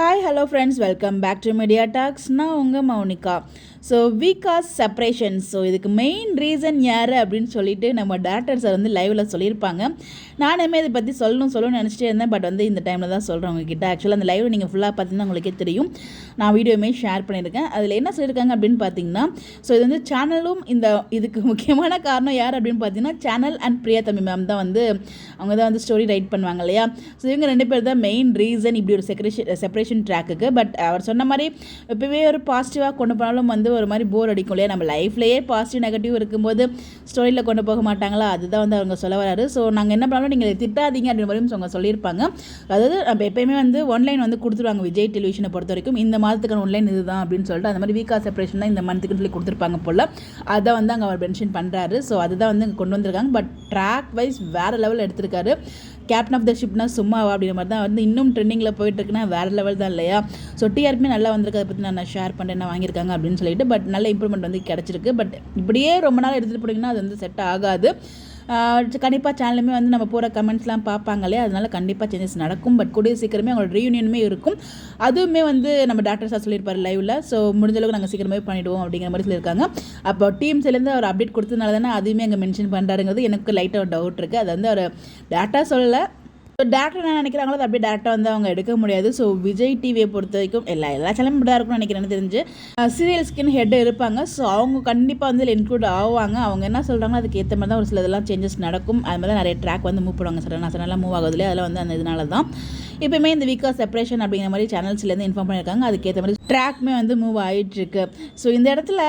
Hi hello friends, welcome back to Media Talks. நான் உங்கள் மௌனிகா. ஸோ வீகாஸ் செப்பரேஷன். ஸோ இதுக்கு மெயின் ரீசன் யார் அப்படின்னு சொல்லிட்டு நம்ம டேரக்டர் சார் வந்து லைவில் சொல்லியிருப்பாங்க. நானுமே இதை பற்றி சொல்லணும்னு நினச்சிட்டே இருந்தேன். பட் வந்து இந்த டைமில் தான் சொல்கிறேன் உங்ககிட்ட. ஆக்சுவலாக அந்த லைவில் நீங்கள் ஃபுல்லாக பார்த்தீங்கன்னா உங்களுக்கே தெரியும். நான் வீடியோமே ஷேர் பண்ணியிருக்கேன். அதில் என்ன சொல்லியிருக்காங்க அப்படின்னு பார்த்தீங்கன்னா, ஸோ இது வந்து சேனலும் இதுக்கு முக்கியமான காரணம் யார் அப்படின்னு பார்த்தீங்கன்னா, சேனல் அண்ட் பிரியா தம்பி மேம் தான் வந்து அவங்க தான் வந்து ஸ்டோரி ரைட் பண்ணுவாங்க இல்லையா. ஸோ இவங்க ரெண்டு பேர் தான் மெயின் ரீசன் இப்படி ஒரு செப்பரேஷன் ட்ராக்குக்கு. பட் அவர் சொன்ன மாதிரி எப்போவே ஒரு பாசிட்டிவாக கொண்டு போனாலும் வந்து ஒரு மாதிரி போர் அடிக்கும் இல்லையா. நம்ம லைஃப்லேயே பாசிட்டிவ் நெகட்டிவ் இருக்கும்போது ஸ்டோரியில் கொண்டு போக மாட்டாங்களா, அதுதான் வந்து அவங்க சொல்ல வராரு. ஸோ நாங்கள் என்ன பண்ணாலும் நீங்கள் திட்டாதீங்க அப்படின்ற மாதிரியும் அவங்க சொல்லியிருப்பாங்க. அதாவது நம்ம எப்போயுமே வந்து ஒன்லைன் வந்து கொடுத்துருவாங்க விஜய் டெலிவிஷனை பொறுத்த வரைக்கும். இந்த மாதத்துக்கான ஒன்லைன் இதுதான் அப்படின்னு சொல்லிட்டு அந்த மாதிரி வீக்கா செப்பரேஷன் தான் இந்த மந்த்துக்குன்னு சொல்லி கொடுத்துருப்பாங்க போல். அதை வந்து அங்கே அவர் மென்ஷன் பண்ணுறாரு. ஸோ அதுதான் வந்து அங்கே கொண்டு வந்திருக்காங்க. பட் ட்ராக் வைஸ் வேறு லெவல் எடுத்திருக்காரு. கேப்டன் ஆஃப் த ஷிப்னா சும்மாவா அப்படிங்கிற மாதிரி தான் வந்து இன்னும் ட்ரெண்டிங்கில் போயிட்டுருக்குன்னா வேறு லெவல் தான் இல்லையா. ஸோ டிஆர்பி நல்லா வந்திருக்கு. அதை பற்றி நான் ஷேர் பண்ணேன், என்ன வாங்கியிருக்காங்க அப்படின்னு சொல்லிட்டு. பட் நல்ல இம்ப்ரூவ்மெண்ட் வந்து கிடச்சிருக்கு. பட் இப்படியே ரொம்ப நாள் எடுத்துகிட்டு போனீங்கன்னா அது வந்து செட் ஆகாது. கண்டிப்பாக சேனலுமே வந்து நம்ம போகிற கமெண்ட்ஸ்லாம் பார்ப்பாங்க இல்லையா, அதனால கண்டிப்பாக சேஞ்சஸ் நடக்கும். பட் கூடிய சீக்கிரமே அவங்களோட ரீயூனியனுமே இருக்கும். அதுவுமே வந்து நம்ம டாக்டர் சார் சொல்லியிருப்பார் லைவில். ஸோ முடிஞ்சளவுக்கு நாங்கள் சீக்கிரமே பண்ணிவிடுவோம் அப்படிங்கிற மாதிரி சொல்லியிருக்காங்க. அப்போ டீம்ஸ்லேருந்து அவர் அப்டேட் கொடுத்ததுனால தானே அதுவுமே அங்கே மென்ஷன் பண்ணுறாருங்கிறது எனக்கு லைட்டாக ஒரு டவுட் இருக்குது. அது வந்து அவர் டேட்டா சொல்லலை. ஸோ டேரக்டர் என்ன நினைக்கிறாங்களோ அது அப்படியே டேரக்டாக வந்து அவங்க எடுக்க முடியாது. ஸோ விஜய் டிவியை பொறுத்த வரைக்கும் எல்லா சேனலும் இப்படி தான் இருக்கும்னு நினைக்கிறேன்னு தெரிஞ்சு சீரியல்ஸ்க்குன்னு ஹெட் இருப்பாங்க. ஸோ அவங்க கண்டிப்பாக வந்து இன்க்ளூட் ஆவாங்க. அவங்க என்ன சொல்கிறாங்களோ அதுக்கு ஏற்ற மாதிரி தான் ஒரு சில இதெல்லாம் சேஞ்சஸ் நடக்கும். அது மாதிரி தான் நிறைய ட்ராக் வந்து மூவ் பண்ணுவாங்க. சார் நான் சேனல்லாம் மூவ் ஆகுது இல்லையா, அதில் வந்து அந்த இதனால தான் இப்போயுமே இந்த வீக்கா செப்பரேஷன் அப்படிங்கிற மாதிரி சேனல்ஸ்லேருந்து இன்ஃபார்ம் பண்ணியிருக்காங்க. அதுக்கேற்ற மாதிரி ட்ராக்மே வந்து மூவ் ஆகிட்டுருக்கு. ஸோ இந்த இடத்துல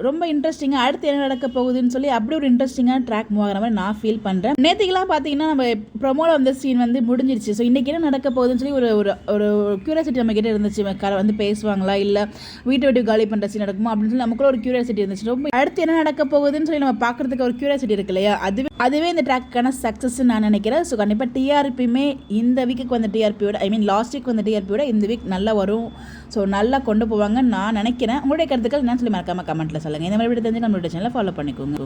ரொம்ப இன்ட்ரெஸ்டிங்காக அடுத்து என்ன நடக்க போகுதுன்னு சொல்லி அப்படி ஒரு இன்ட்ரெஸ்டிங்கான ட்ராக் மூவ் ஆகிற மாதிரி நான் ஃபீல் பண்ணுறேன். நேற்றுக்கெல்லாம் பார்த்தீங்கன்னா நம்ம ப்ரொமோவில் வந்து சீன் வந்து முடிஞ்சிருச்சு. ஸோ இன்றைக்கி என்ன நடக்க போகுதுன்னு சொல்லி ஒரு ஒரு கியூரியாசிட்டி நம்ம கிட்டே இருந்துச்சு. வந்து பேசுவாங்களா இல்லை வீட்டை விட்டு காலி பண்ணுற சீன் நடக்குமா அப்படின்னு சொல்லி நமக்குள்ள ஒரு கியூரியாசிட்டி இருந்துச்சு. ரொம்ப அடுத்து என்ன நடக்க போகுதுன்னு சொல்லி நம்ம பார்க்குறதுக்கு ஒரு கியூரியாசிட்டி இருக்கு இல்லையா, அதுவே இந்த ட்ராக்கான சக்ஸஸ் நான் நினைக்கிறேன். ஸோ கண்டிப்பாக டிஆர்பியுமே இந்த வீக்குக்கு வந்து டிஆர்பியோட லாஸ்ட் வீக் வந்து டிஆர்பியோட இந்த வீக் நல்லா வரும். ஸோ நல்லா கொண்டு போவாங்க நான் நினைக்கிறேன். உங்களுடைய கருத்துக்கள் என்ன சொல்லி மறக்காம கமெண்ட்டில் சொல்லுங்கள். இந்த மாதிரி தெரிஞ்சு நம்மளுடைய சேனலை ஃபாலோ பண்ணிக்கோங்க.